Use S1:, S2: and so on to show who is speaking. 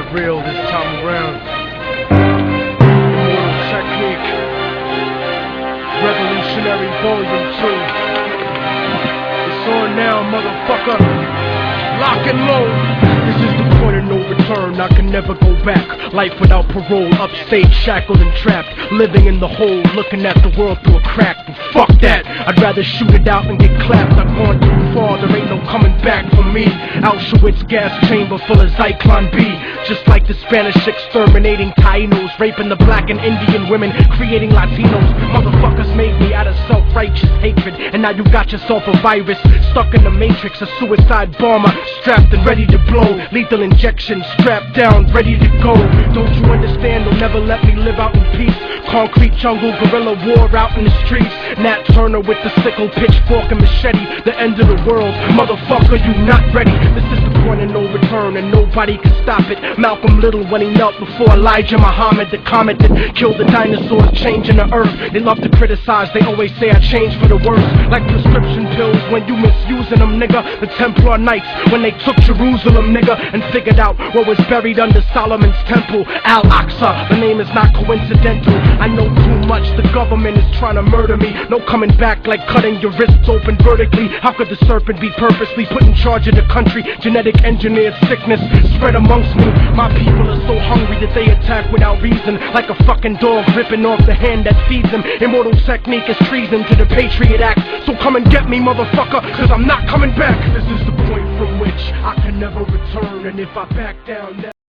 S1: got real this time around. Immortal Technique, Revolutionary Volume 2. It's on now, motherfucker. Lock and load. This is the point of no return, I can never go back. Life without parole, upstage, shackled and trapped. Living in the hole, looking at the world through a crack. But fuck that, I'd rather shoot it out and get clapped. I've gone too far, there ain't no coming back for me. Auschwitz gas chamber full of Zyklon B. Just like the Spanish exterminating Tainos, raping the black and Indian women, creating Latinos. Motherfuckers made me out of self-righteous hatred, and now you got yourself a virus stuck in the matrix. A suicide bomber, strapped and ready to blow. Lethal injection, strapped down, ready to go. Don't you understand? They'll never let me live out in peace. Concrete jungle, guerrilla war out in the streets. Nat Turner with the sickle, pitchfork and machete. The end of the world, motherfucker, you not ready. This is the point of no return, and nobody can stop it. Malcolm Little when he knelt before Elijah Muhammad, the comet that killed the dinosaurs, changing the earth. They love to criticize, they always say I changed for the worse. Like prescription pills when you misusing them, nigga. The Templar Knights when they took Jerusalem, nigga, and figured out what was buried under Solomon's temple, Al-Aqsa. The name is not coincidental. I know too much, the government is trying to murder me. No coming back like cutting your wrists open vertically. How could the serpent be purposely put in charge of the country? Genetic engineered sickness spread amongst me. My people are so hungry that they attack without reason, like a fucking dog ripping off the hand that feeds them. Immortal Technique is treason to the Patriot Act. So come and get me, motherfucker, cause I'm not coming back. This is the point from which I can never return, and if I back down now